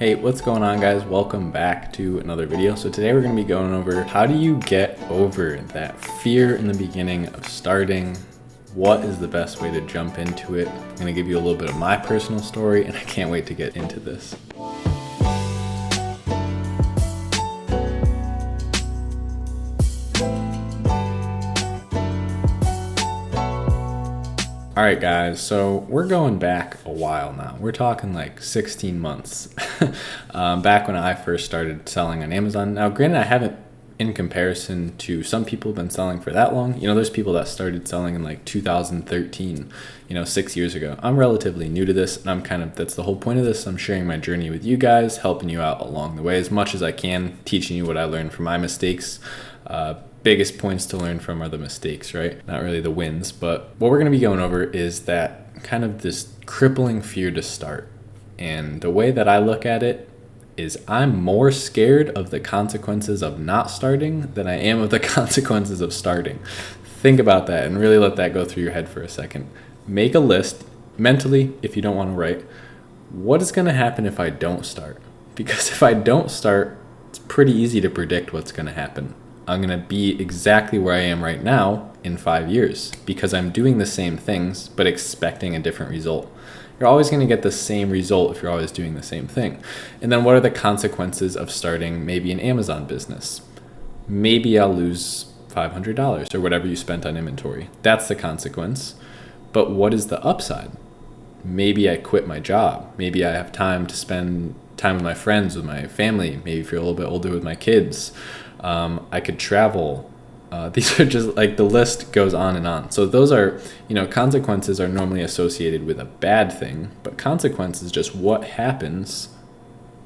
Hey, what's going on, guys? Welcome back to another video. So today we're going to be going over how do you get over that fear in the beginning of starting. What is the best way to jump into it? I'm going to give you a little bit of my personal story, and I can't wait to get into this. All right, guys, so we're going back a while now. We're talking like 16 months back when I first started selling on Amazon. Now, granted, I haven't, in comparison to some people, been selling for that long. You know, there's people that started selling in like 2013, 6 years ago. I'm relatively new to this, and that's the whole point of this. I'm sharing my journey with you guys, helping you out along the way as much as I can, teaching you what I learned from my mistakes. Biggest points to learn from are the mistakes, right? Not really the wins, but what we're going to be going over is that kind of this crippling fear to start. And the way that I look at it is I'm more scared of the consequences of not starting than I am of the consequences of starting. Think about that and really let that go through your head for a second. Make a list mentally, if you don't want to write, what is going to happen if I don't start? Because if I don't start, it's pretty easy to predict what's going to happen. I'm going to be exactly where I am right now in 5 years because I'm doing the same things but expecting a different result. You're always going to get the same result if you're always doing the same thing. And then what are the consequences of starting maybe an Amazon business? Maybe I'll lose $500 or whatever you spent on inventory. That's the consequence. But what is the upside? Maybe I quit my job. Maybe I have time to spend time with my friends, with my family, maybe if you're a little bit older with my kids. I could travel. These are just like the list goes on and on. So those are, consequences are normally associated with a bad thing, but consequence is just what happens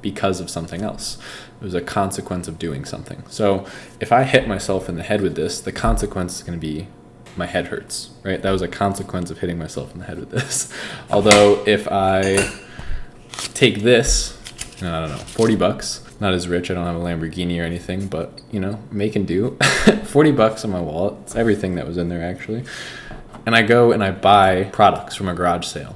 because of something else. It was a consequence of doing something. So if I hit myself in the head with this, the consequence is going to be my head hurts, right? That was a consequence of hitting myself in the head with this. Although if I take this, I don't know, $40, not as rich, I don't have a Lamborghini or anything, but make and do. $40 in my wallet, it's everything that was in there actually. And I go and I buy products from a garage sale,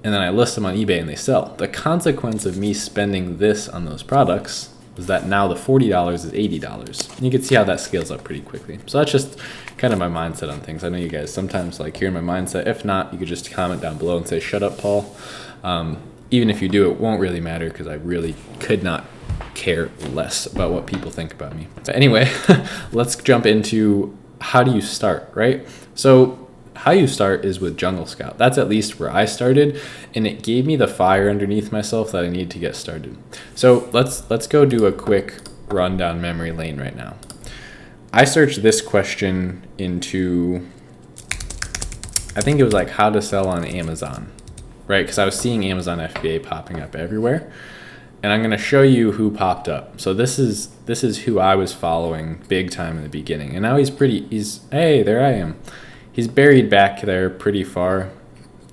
and then I list them on eBay and they sell. The consequence of me spending this on those products is that now the $40 is $80. And you can see how that scales up pretty quickly. So that's just kind of my mindset on things. I know you guys sometimes like hearing my mindset. If not, you could just comment down below and say, shut up, Paul. Even if you do, it won't really matter because I really could not care less about what people think about me. But anyway, let's jump into how do you start, right? So how you start is with Jungle Scout. That's at least where I started, and it gave me the fire underneath myself that I need to get started. So let's go do a quick run down memory lane right now. I searched this question into, I think it was like how to sell on Amazon, right? Because I was seeing Amazon FBA popping up everywhere. And I'm going to show you who popped up. So this is who I was following big time in the beginning. And now hey, there I am. He's buried back there pretty far.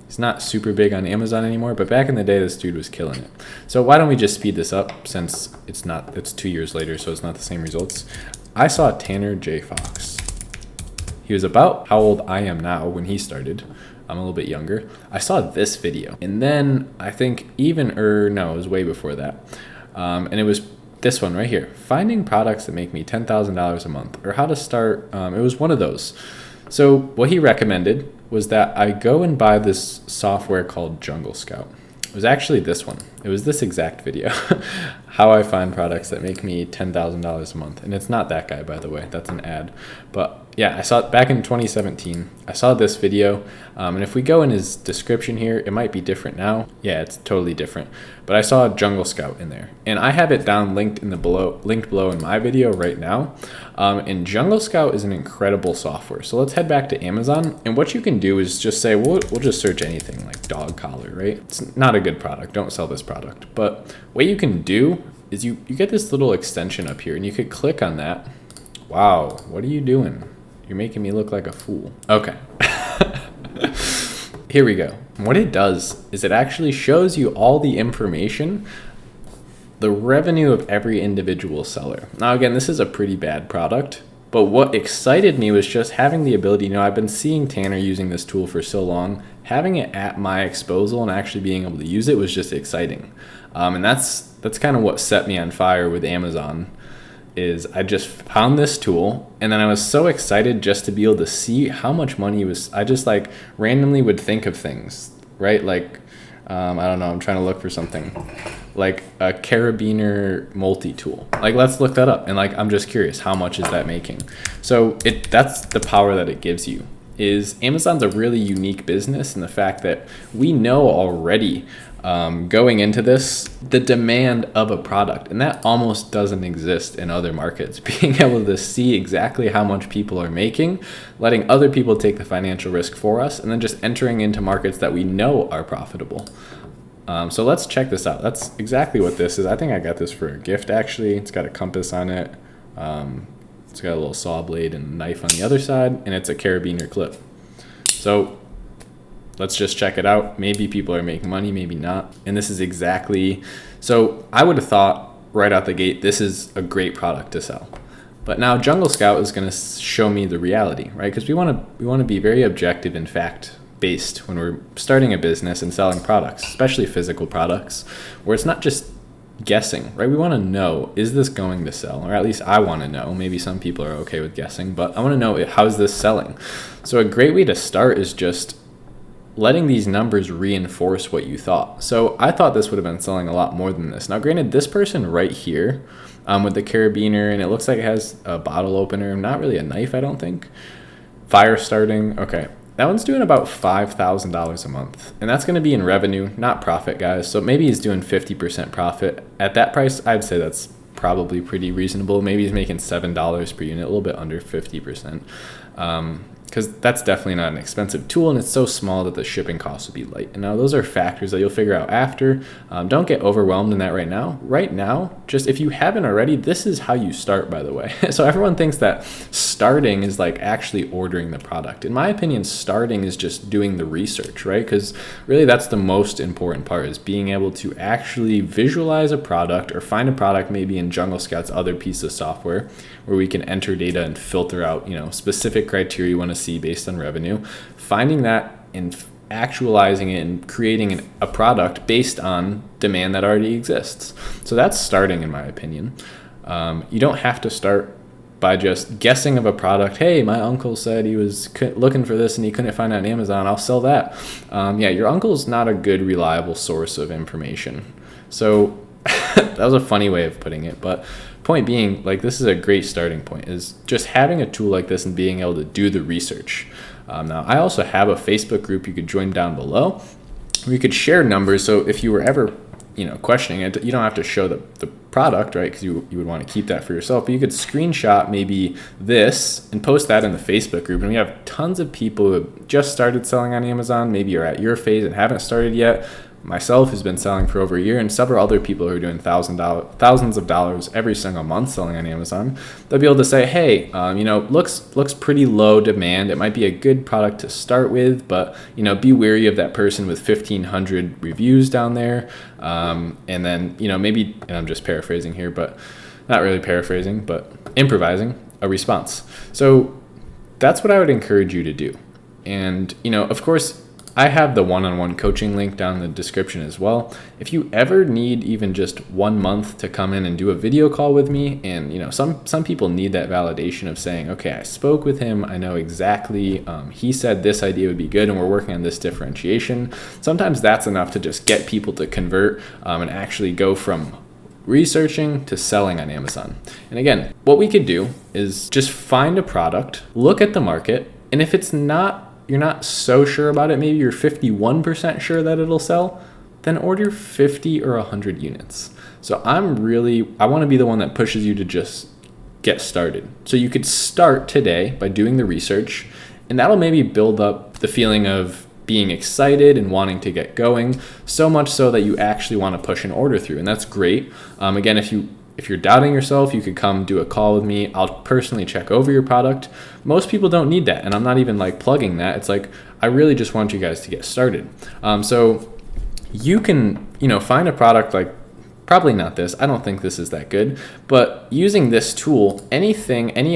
He's not super big on Amazon anymore, but back in the day, this dude was killing it. So why don't we just speed this up since it's 2 years later, so it's not the same results. I saw Tanner J. Fox. He was about how old I am now when he started. I'm a little bit younger. I saw this video, and then I think it was way before that. And it was this one right here, finding products that make me $10,000 a month, or how to start. It was one of those. So what he recommended was that I go and buy this software called Jungle Scout. It was actually this one. It was this exact video, how I find products that make me $10,000 a month. And it's not that guy, by the way. That's an ad. But yeah, I saw it back in 2017. I saw this video. And if we go in his description here, it might be different now. Yeah, it's totally different. But I saw Jungle Scout in there. And I have it down linked below in my video right now. And Jungle Scout is an incredible software. So let's head back to Amazon. And what you can do is just say, we'll just search anything like dog collar, right? It's not a good product. Don't sell this product. But what you can do is you get this little extension up here, and you could click on that. Wow, what are you doing? You're making me look like a fool. Okay. Here we go. What it does is it actually shows you all the information, the revenue of every individual seller. Now, again, this is a pretty bad product. But what excited me was just having the ability, I've been seeing Tanner using this tool for so long, having it at my disposal and actually being able to use it was just exciting. And that's kind of what set me on fire with Amazon. Is I just found this tool, and then I was so excited just to be able to see how much money I just like randomly would think of things, right? Like, I don't know, I'm trying to look for something like a carabiner multi-tool. Like, let's look that up. And like, I'm just curious, how much is that making? So that's the power that it gives you. Is Amazon's a really unique business in the fact that we know already going into this, the demand of a product, and that almost doesn't exist in other markets. Being able to see exactly how much people are making, letting other people take the financial risk for us, and then just entering into markets that we know are profitable. So let's check this out. That's exactly what this is. I think I got this for a gift, actually. It's got a compass on it. It's got a little saw blade and a knife on the other side, and it's a carabiner clip. So let's just check it out. Maybe people are making money, maybe not. And this is exactly, so I would have thought right out the gate, this is a great product to sell. But now Jungle Scout is going to show me the reality, right? Because we want to be very objective and fact based when we're starting a business and selling products, especially physical products, where it's not just guessing, right? We want to know, is this going to sell? Or at least I want to know. Maybe some people are okay with guessing, but I want to know, how's this selling? So a great way to start is just letting these numbers reinforce what you thought. So I thought this would have been selling a lot more than this. Now, granted, this person right here with the carabiner, and it looks like it has a bottle opener, not really a knife, I don't think. Fire starting, okay. That one's doing about $5,000 a month, and that's going to be in revenue, not profit, guys. So maybe he's doing 50% profit. At that price, I'd say that's probably pretty reasonable. Maybe he's making $7 per unit, a little bit under 50%. Because that's definitely not an expensive tool, and it's so small that the shipping costs will be light. And now those are factors that you'll figure out after. Don't get overwhelmed in that right now. Right now, just if you haven't already, this is how you start, by the way. So everyone thinks that starting is like actually ordering the product. In my opinion, starting is just doing the research, right? Because really that's the most important part, is being able to actually visualize a product or find a product maybe in Jungle Scout's other piece of software where we can enter data and filter out, specific criteria you want to see based on revenue, finding that and actualizing it and creating a product based on demand that already exists. So that's starting, in my opinion. You don't have to start by just guessing of a product. Hey, my uncle said he was looking for this and he couldn't find it on Amazon. I'll sell that. Your uncle's not a good, reliable source of information. So that was a funny way of putting it, but point being, like, this is a great starting point, is just having a tool like this and being able to do the research. Now, I also have a Facebook group you could join down below. We could share numbers, so if you were ever, questioning it, you don't have to show the product, right? Because you would want to keep that for yourself. But you could screenshot maybe this and post that in the Facebook group. And we have tons of people who have just started selling on Amazon. Maybe you're at your phase and haven't started yet. Myself, who's been selling for over a year, and several other people who are doing thousands of dollars every single month selling on Amazon. They'll be able to say, hey, looks pretty low demand. It might be a good product to start with, but be wary of that person with 1,500 reviews down there. And then maybe, and I'm just paraphrasing here, but not really paraphrasing, but improvising a response. So that's what I would encourage you to do. And of course, I have the one-on-one coaching link down in the description as well. If you ever need even just 1 month to come in and do a video call with me, and some people need that validation of saying, okay, I spoke with him, I know exactly, he said this idea would be good and we're working on this differentiation. Sometimes that's enough to just get people to convert and actually go from researching to selling on Amazon. And again, what we could do is just find a product, look at the market, and if you're not so sure about it, maybe you're 51% sure that it'll sell, then order 50 or 100 units. So I want to be the one that pushes you to just get started. So you could start today by doing the research, and that'll maybe build up the feeling of being excited and wanting to get going, so much so that you actually want to push an order through, and that's great. Again, if you're doubting yourself, you could come do a call with me. I'll personally check over your product. Most people don't need that, and I'm not even plugging that. It's I really just want you guys to get started. So you can, find a product probably not this. I don't think this is that good. But using this tool, any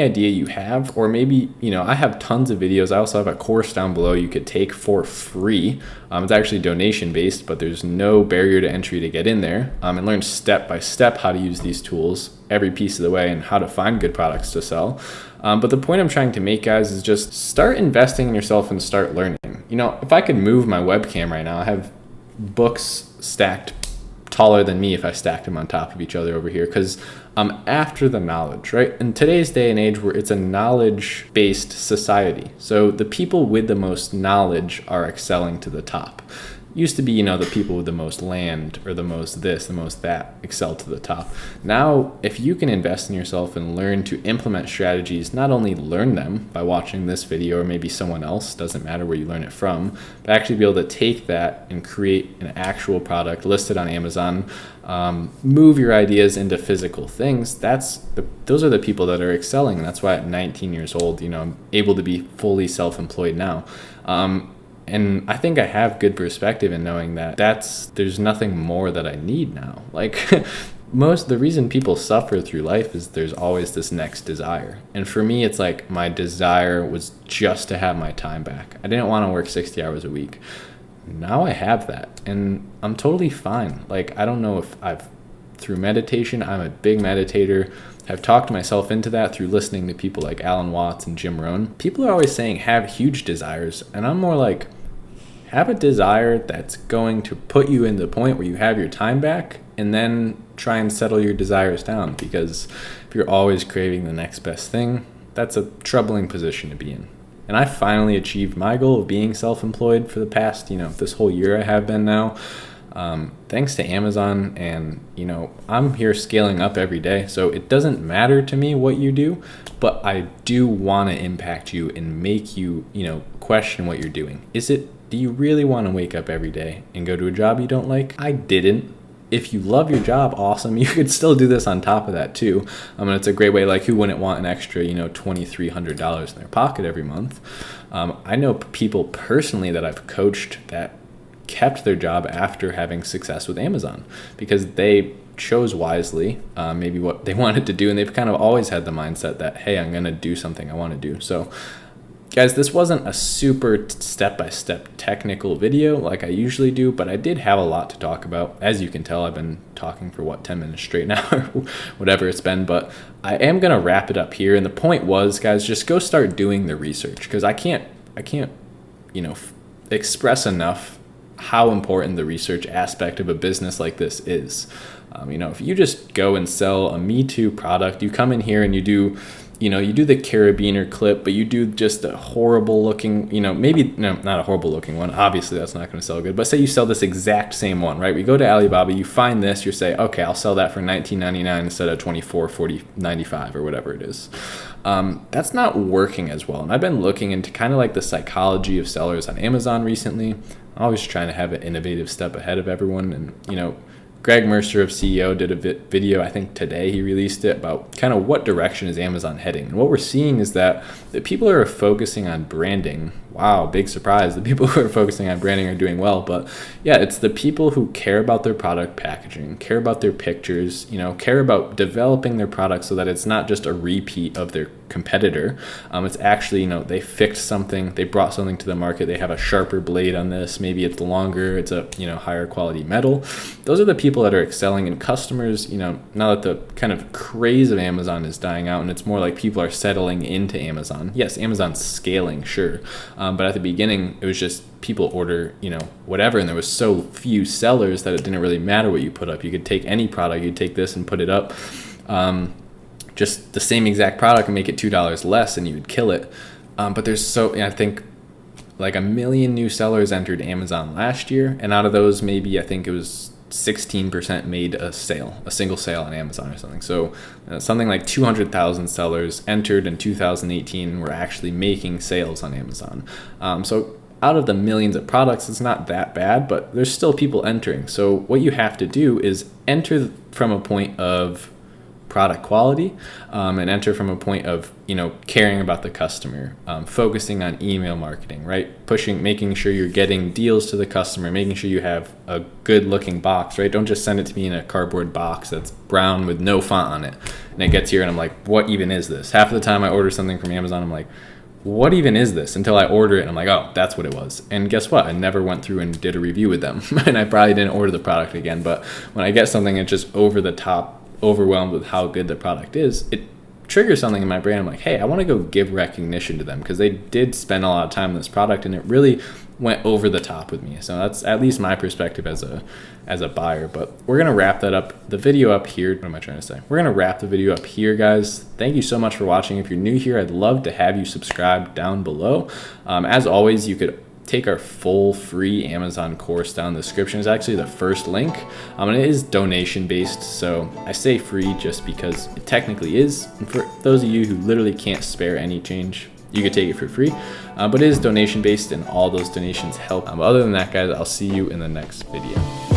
idea you have, or maybe, I have tons of videos. I also have a course down below you could take for free. It's actually donation based, but there's no barrier to entry to get in there and learn step by step how to use these tools every piece of the way and how to find good products to sell. But the point I'm trying to make, guys, is just start investing in yourself and start learning. If I could move my webcam right now, I have books stacked taller than me if I stacked them on top of each other over here, because I'm after the knowledge, right? In today's day and age where it's a knowledge-based society, so the people with the most knowledge are excelling to the top. Used to be, the people with the most land or the most this, the most that excel to the top. Now, if you can invest in yourself and learn to implement strategies, not only learn them by watching this video or maybe someone else, doesn't matter where you learn it from, but actually be able to take that and create an actual product listed on Amazon, move your ideas into physical things. Those are the people that are excelling. That's why at 19 years old, I'm able to be fully self-employed now. And I think I have good perspective in knowing that there's nothing more that I need now. Like the reason people suffer through life is there's always this next desire. And for me, it's like my desire was just to have my time back. I didn't want to work 60 hours a week. Now I have that and I'm totally fine. Like, I don't know if through meditation, I'm a big meditator. I've talked myself into that through listening to people like Alan Watts and Jim Rohn. People are always saying have huge desires. And I'm more like, have a desire that's going to put you in the point where you have your time back, and then try and settle your desires down. Because if you're always craving the next best thing, that's a troubling position to be in. And I finally achieved my goal of being self-employed for the past, this whole year I have been now. Thanks to Amazon, and I'm here scaling up every day, so it doesn't matter to me what you do, but I do want to impact you and make you question what you're doing. Do you really want to wake up every day and go to a job you don't like? I didn't. If you love your job, awesome. You could still do this on top of that too. It's a great way. Like, who wouldn't want an extra $2,300 in their pocket every month? I know people personally that I've coached that kept their job after having success with Amazon because they chose wisely maybe what they wanted to do, and they've kind of always had the mindset that, hey, I'm going to do something I want to do. So guys, this wasn't a super step-by-step technical video like I usually do, but I did have a lot to talk about. As you can tell, I've been talking for 10 minutes straight now or whatever it's been, but I am going to wrap it up here. And the point was, guys, just go start doing the research, because I can't express enough how important the research aspect of a business like this is. If you just go and sell a Me Too product, you come in here and you do the carabiner clip, but you do just a horrible looking, not a horrible looking one. Obviously that's not going to sell good, but say you sell this exact same one, right? We go to Alibaba, you find this, you say, okay, I'll sell that for $19.99 instead of $24, $40, $95 or whatever it is. That's not working as well. And I've been looking into kind of like the psychology of sellers on Amazon recently. I'm always trying to have an innovative step ahead of everyone. And, Greg Mercer of CEO did a video, I think today he released it, about kind of what direction is Amazon heading. And what we're seeing is that the people who are focusing on branding, wow, big surprise, the people who are focusing on branding are doing well. But yeah, it's the people who care about their product packaging, care about their pictures, care about developing their product so that it's not just a repeat of their competitor. It's actually, they fixed something, they brought something to the market, they have a sharper blade on this, maybe it's longer, it's a higher quality metal. Those are the people that are excelling, and customers, now that the kind of craze of Amazon is dying out and it's more like people are settling into Amazon. Yes, Amazon's scaling, sure, but at the beginning it was just people order whatever, and there was so few sellers that it didn't really matter what you put up. You could take any product, you'd take this and put it up, just the same exact product, and make it $2 less and you would kill it. But there's I think like 1 million new sellers entered Amazon last year, and out of those, maybe I think it was 16% made a single sale on Amazon or something. So something like 200,000 sellers entered in 2018 and were actually making sales on Amazon. So out of the millions of products, it's not that bad, but there's still people entering. So what you have to do is enter from a point of product quality, and enter from a point of, caring about the customer, focusing on email marketing, right? Making sure you're getting deals to the customer, making sure you have a good looking box, right? Don't just send it to me in a cardboard box that's brown with no font on it. And it gets here and I'm like, what even is this? Half of the time I order something from Amazon, I'm like, what even is this? Until I order it and I'm like, oh, that's what it was. And guess what? I never went through and did a review with them. And I probably didn't order the product again. But when I get something that's just over the top, overwhelmed with how good the product is, it triggers something in my brain. I'm like, hey, I want to go give recognition to them because they did spend a lot of time on this product and it really went over the top with me. So that's at least my perspective as a buyer. But we're going to wrap the video up here. What am I trying to say? We're going to wrap the video up here, guys. Thank you so much for watching. If you're new here, I'd love to have you subscribe down below. As always, you could take our full free Amazon course down in the description. It's actually the first link, and it is donation based. So I say free just because it technically is. And for those of you who literally can't spare any change, you could take it for free, but it is donation based and all those donations help. Other than that, guys, I'll see you in the next video.